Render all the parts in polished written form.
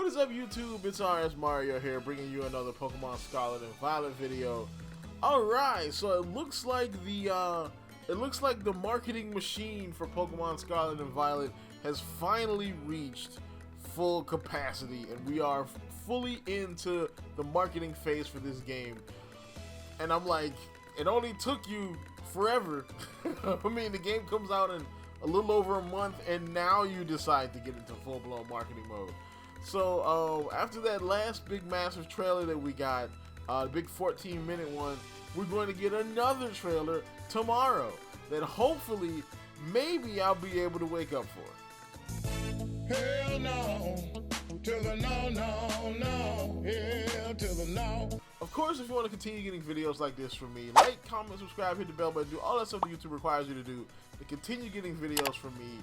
What is up, YouTube? It's RSMario here, bringing you another Pokemon Scarlet and Violet video. Alright, so it looks like the marketing machine for Pokemon Scarlet and Violet has finally reached full capacity, and we are fully into the marketing phase for this game. And I'm like, it only took you forever. I mean, the game comes out in a little over a month, and now you decide to get into full-blown marketing mode. So after that last big massive trailer that we got, the big 14-minute one, we're going to get another trailer tomorrow that hopefully, maybe I'll be able to wake up for. Hell no, to the no, no, no, hell to the no. Of course, if you want to continue getting videos like this from me, like, comment, subscribe, hit the bell button, do all that stuff that YouTube requires you to do to continue getting videos from me.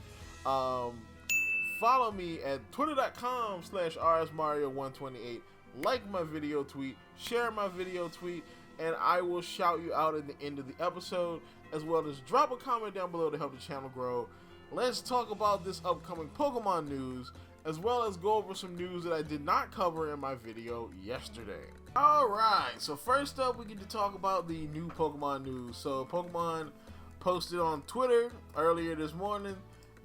Follow me at twitter.com/rsmario128. Like my video tweet, share my video tweet, and I will shout you out at the end of the episode, as well as drop a comment down below to help the channel grow. Let's talk about this upcoming Pokemon news, as well as go over some news that I did not cover in my video yesterday. Alright, so first up we get to talk about the new Pokemon news. So Pokemon posted on Twitter earlier this morning,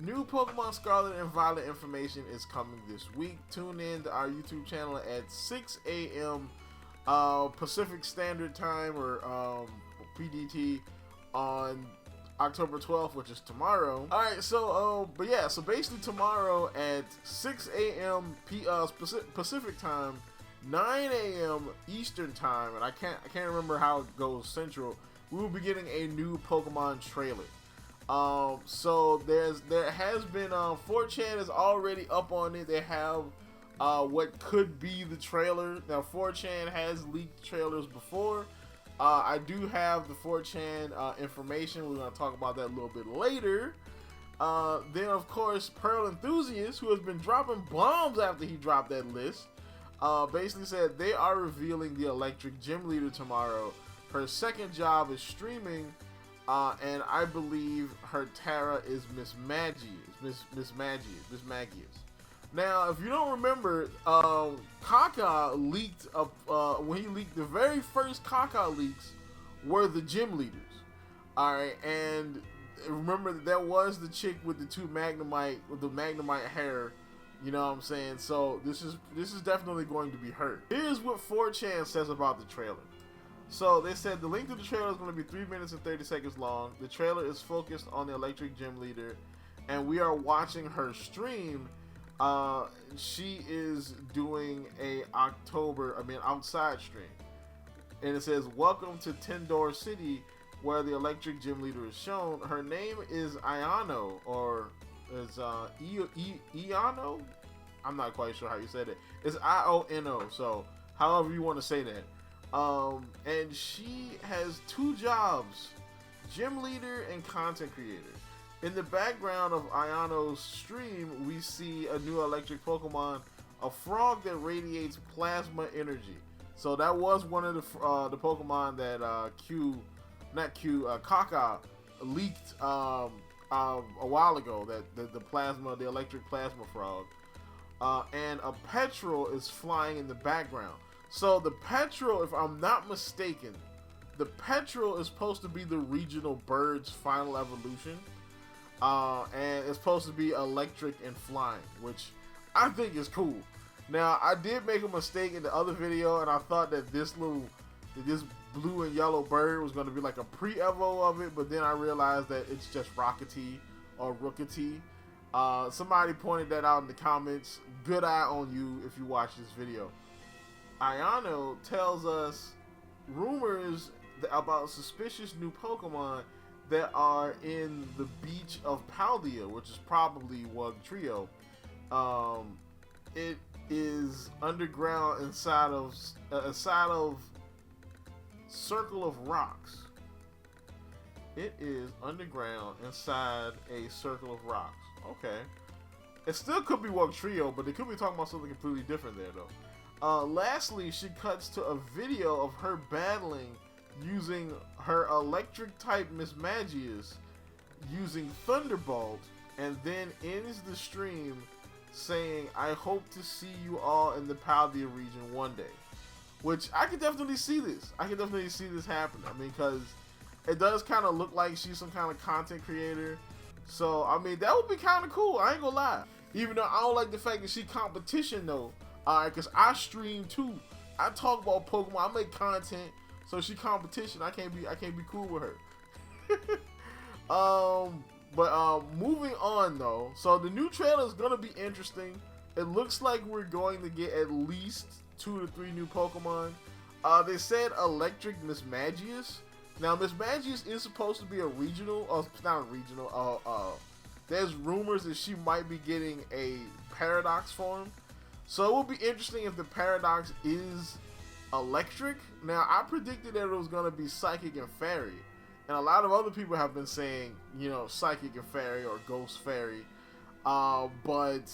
new Pokemon Scarlet and Violet information is coming this week. Tune in to our YouTube channel at 6 a.m. Pacific Standard Time, or PDT, on October 12th, which is tomorrow. Alright, so but yeah, so basically tomorrow at 6 a.m. Pacific Time, 9 a.m. Eastern Time, and I can't remember how it goes Central, we will be getting a new Pokemon trailer. So there has been 4chan is already up on it. They have what could be the trailer. Now 4chan has leaked trailers before. I do have the 4chan information. We're going to talk about that a little bit later. Then of course Pearl Enthusiast, who has been dropping bombs after he dropped that list, basically said they are revealing the electric gym leader tomorrow. Her second job is streaming. And I believe her Tara is Miss Magius. Now, if you don't remember, Kaka leaked when he leaked the very first Kaka leaks were the gym leaders. All right, and remember that was the chick with the Magnemite hair. You know what I'm saying? So this is definitely going to be her. Here's what 4chan says about the trailer. So they said the length of the trailer is going to be 3 minutes and 30 seconds long. The trailer is focused on the electric gym leader, and we are watching her stream. She is doing a outside stream, and it says, "Welcome to Tendor City, where the electric gym leader is shown. Her name is Iano, or is Iano? I'm not quite sure how you said it. It's I-O-N-O. So however you want to say that." And she has two jobs: gym leader and content creator. In the background of Ayano's stream, we see a new electric Pokemon, a frog that radiates plasma energy. So that was one of the Pokemon that Kaka leaked a while ago. That the electric plasma frog, and a petrel is flying in the background. So the petrel, if I'm not mistaken, the petrel is supposed to be the regional bird's final evolution. And it's supposed to be electric and flying, which I think is cool. Now, I did make a mistake in the other video, and I thought that this blue and yellow bird was going to be like a pre-evo of it, but then I realized that it's just Rockety or Rookety. Somebody pointed that out in the comments. Good eye on you if you watch this video. Ayano tells us rumors about suspicious new Pokemon that are in the beach of Paldea, which is probably Wugtrio. It is underground inside of Circle of Rocks. It is underground inside a Circle of Rocks. Okay. It still could be Wugtrio, but they could be talking about something completely different there, though. Lastly, she cuts to a video of her battling using her electric type Miss Magius using Thunderbolt, and then ends the stream saying, "I hope to see you all in the Paldea region one day," which I can definitely see this. I can definitely see this happen. I mean, because it does kind of look like she's some kind of content creator. So, I mean, that would be kind of cool. I ain't gonna lie. Even though I don't like the fact that she competition, though. Alright, because I stream too. I talk about Pokemon. I make content. So she competition. I can't be cool with her. Moving on, though. So, the new trailer is gonna be interesting. It looks like we're going to get at least 2 to 3 new Pokemon. They said Electric Miss Magius. Now, Miss Magius is supposed to be a regional, not a regional, there's rumors that she might be getting a Paradox form. So it will be interesting if the Paradox is electric. Now, I predicted that it was going to be Psychic and Fairy. And a lot of other people have been saying, you know, Psychic and Fairy or Ghost Fairy. But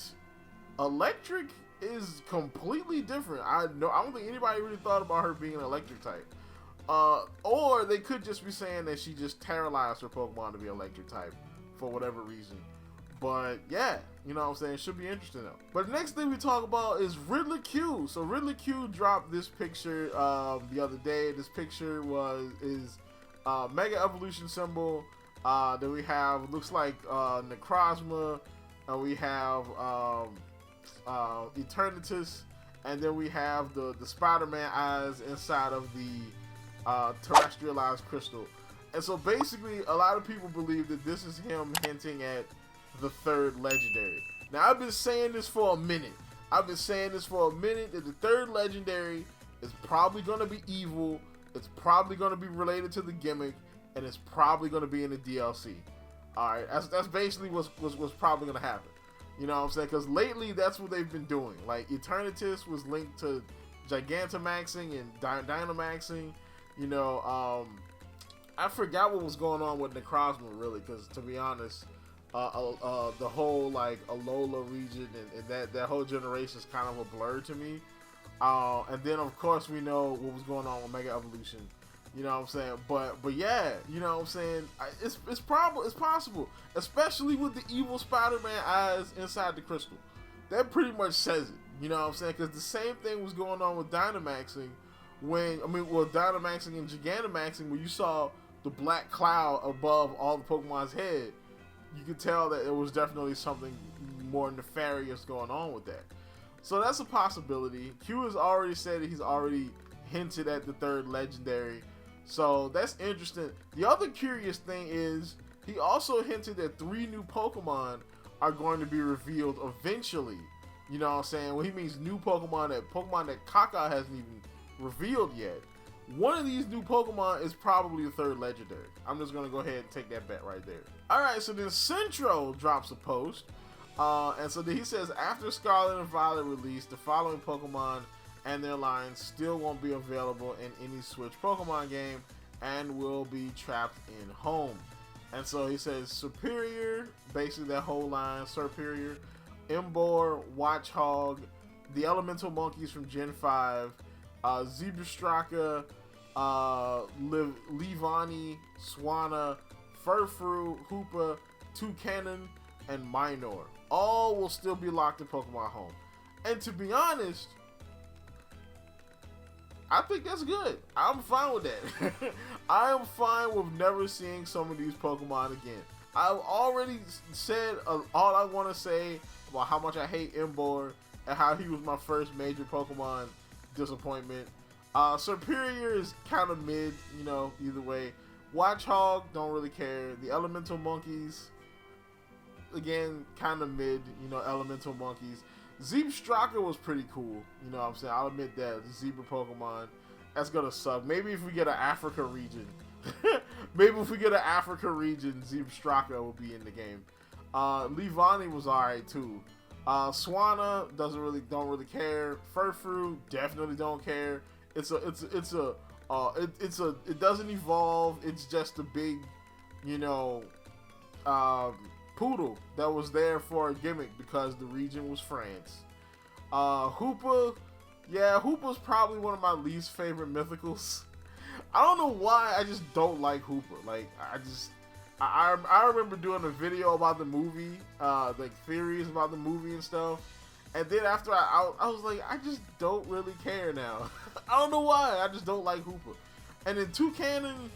electric is completely different. I don't think anybody really thought about her being an electric type. Or they could just be saying that she just terrorized her Pokemon to be electric type for whatever reason. But yeah, you know what I'm saying? It should be interesting though. But the next thing we talk about is Riddler Khu. So Riddler Khu dropped this picture the other day. This picture is Mega Evolution symbol. Then we have, looks like Necrozma. And we have Eternatus. And then we have the Spider-Man eyes inside of the terrestrialized crystal. And so basically a lot of people believe that this is him hinting at the 3rd legendary. Now, I've been saying this for a minute that the 3rd legendary is probably going to be evil, it's probably going to be related to the gimmick, and it's probably going to be in the DLC. Alright, that's basically what's probably going to happen. You know what I'm saying? Because lately that's what they've been doing. Like, Eternatus was linked to Gigantamaxing and Dynamaxing. You know, I forgot what was going on with Necrozma, really, because to be honest, the whole like Alola region and that whole generation is kind of a blur to me. And then of course we know what was going on with Mega Evolution. You know what I'm saying? But yeah, you know what I'm saying? It's possible, especially with the evil Spider-Man eyes inside the crystal. That pretty much says it. You know what I'm saying? Because the same thing was going on with Dynamaxing. Dynamaxing and Gigantamaxing, when you saw the black cloud above all the Pokemon's head, you could tell that it was definitely something more nefarious going on with that. So that's a possibility. Q has already said that he's already hinted at the 3rd legendary. So that's interesting. The other curious thing is he also hinted that 3 new Pokemon are going to be revealed eventually. You know what I'm saying? Well, he means new Pokemon that Kaka hasn't even revealed yet. One of these new Pokemon is probably the 3rd legendary. I'm just going to go ahead and take that bet right there. Alright, so then Centro drops a post. And so then he says, after Scarlet and Violet release, the following Pokemon and their lines still won't be available in any Switch Pokemon game and will be trapped in home. And so he says Superior, basically that whole line, Superior, Emboar, Watchog, the Elemental Monkeys from Gen 5, Zebrastraka, Leavanny, Swanna, Furfrou, Hoopa, Toucanon, and Minor. All will still be locked in Pokemon Home. And to be honest, I think that's good. I'm fine with that. I am fine with never seeing some of these Pokemon again. I've already said all I want to say about how much I hate Emboar and how he was my first major Pokemon disappointment. Superior is kind of mid, you know, either way. Watchog, don't really care. The Elemental Monkeys, again, kind of mid, you know, Elemental Monkeys. Zebrastraka was pretty cool, you know what I'm saying? I'll admit that. The Zebra Pokemon, that's gonna suck. Maybe if we get an Africa region. Zebrastraka will be in the game. Leavanny was alright too. Swanna don't really care. Furfrou, definitely don't care. It doesn't evolve. It's just a big, you know, poodle that was there for a gimmick because the region was France. Hoopa, yeah, Hoopa's probably one of my least favorite mythicals. I don't know why, I just don't like Hoopa. Like, I remember doing a video about the movie, like theories about the movie and stuff. And then after I was like, I just don't really care now. I don't know why. I just don't like Hooper. And then Toucannon,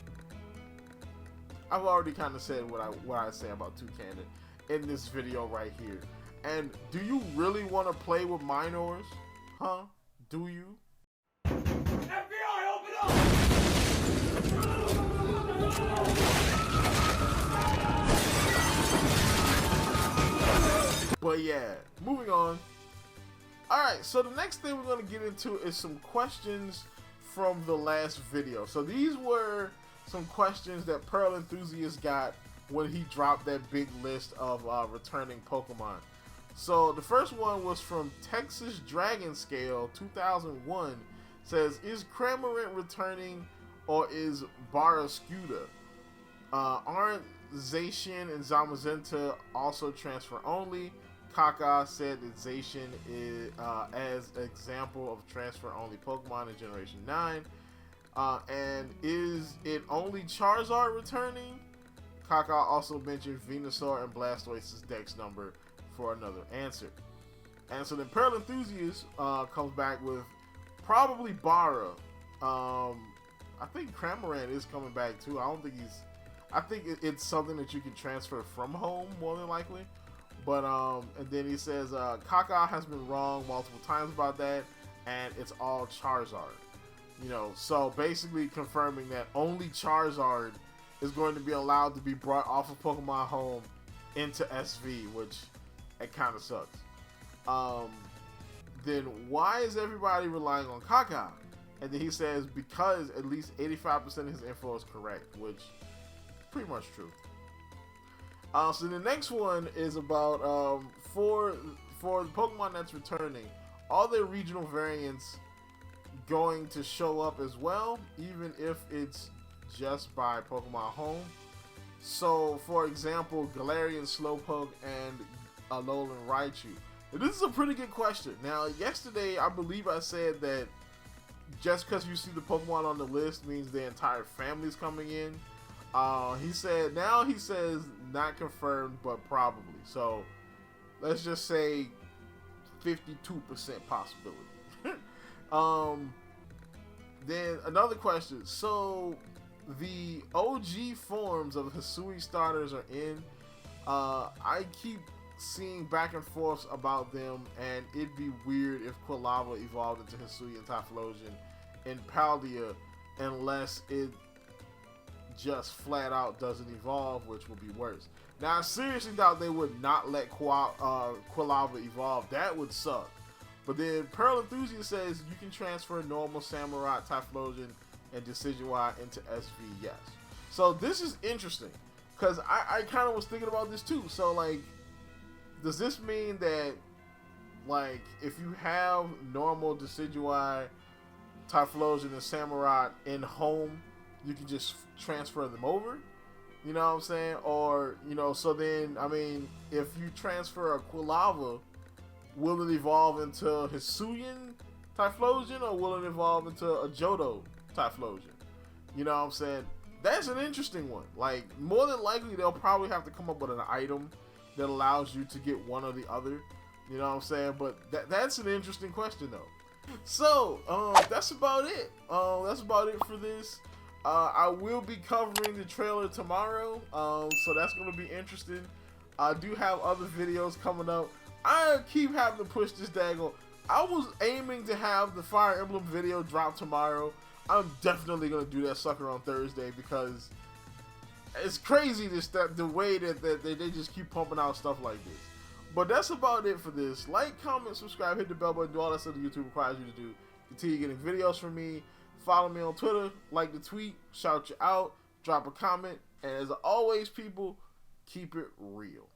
I've already kind of said what I say about Toucannon in this video right here. And do you really want to play with minors? Huh? Do you? FBI, open up! But yeah, moving on. Alright, so the next thing we're going to get into is some questions from the last video. So these were some questions that Pearl Enthusiast got when he dropped that big list of returning Pokemon. So the first one was from Texas Dragon Scale 2001. Says, is Cramorant returning or is Barraskewda? Aren't Zacian and Zamazenta also transfer only? Kaka said that Zacian is as an example of transfer only Pokemon in Generation 9. And is it only Charizard returning? Kaka also mentioned Venusaur and Blastoise's dex number for another answer. And so then Pearl Enthusiast comes back with probably Bara. I think Cramorant is coming back too. I don't think he's... I think it's something that you can transfer from home more than likely. But and then he says Kaka has been wrong multiple times about that, and it's all Charizard. You know, so basically confirming that only Charizard is going to be allowed to be brought off of Pokemon Home into SV, which it kind of sucks. Then why is everybody relying on Kaka? And then he says because at least 85% of his info is correct, which is pretty much true. So the next one is about for the Pokemon that's returning, all their regional variants going to show up as well, even if it's just by Pokemon Home. So, for example, Galarian Slowpoke and Alolan Raichu. Now, this is a pretty good question. Now, yesterday, I believe I said that just because you see the Pokemon on the list means the entire family's coming in. He says not confirmed, but probably. So, let's just say 52% possibility. Then another question. So, the OG forms of Hisui starters are in. I keep seeing back and forth about them, and it'd be weird if Quilava evolved into Hisui and Typhlosion in Paldea unless it just flat out doesn't evolve, which would be worse. Now, I seriously doubt they would not let Quilava evolve. That would suck. But then Pearl Enthusiast says you can transfer normal Samurai, Typhlosion, and Decidueye into SV, yes. So this is interesting, because I kind of was thinking about this too. So, like, does this mean that, like, if you have normal Decidueye, Typhlosion, and Samurai in home, you can just transfer them over? You know what I'm saying? Or, you know, so then, I mean, if you transfer a Quilava, will it evolve into Hisuian Typhlosion, or will it evolve into a Johto Typhlosion? You know what I'm saying? That's an interesting one. Like, more than likely, they'll probably have to come up with an item that allows you to get one or the other. You know what I'm saying? But that's an interesting question, though. So, that's about it. That's about it for this. I will be covering the trailer tomorrow, so that's going to be interesting. I do have other videos coming up. I keep having to push this daggone. I was aiming to have the Fire Emblem video drop tomorrow. I'm definitely going to do that sucker on Thursday, because it's crazy the way that they just keep pumping out stuff like this. But that's about it for this. Like, comment, subscribe, hit the bell button, do all that stuff that YouTube requires you to do. Continue getting videos from me. Follow me on Twitter, like the tweet, shout you out, drop a comment, and as always, people, keep it real.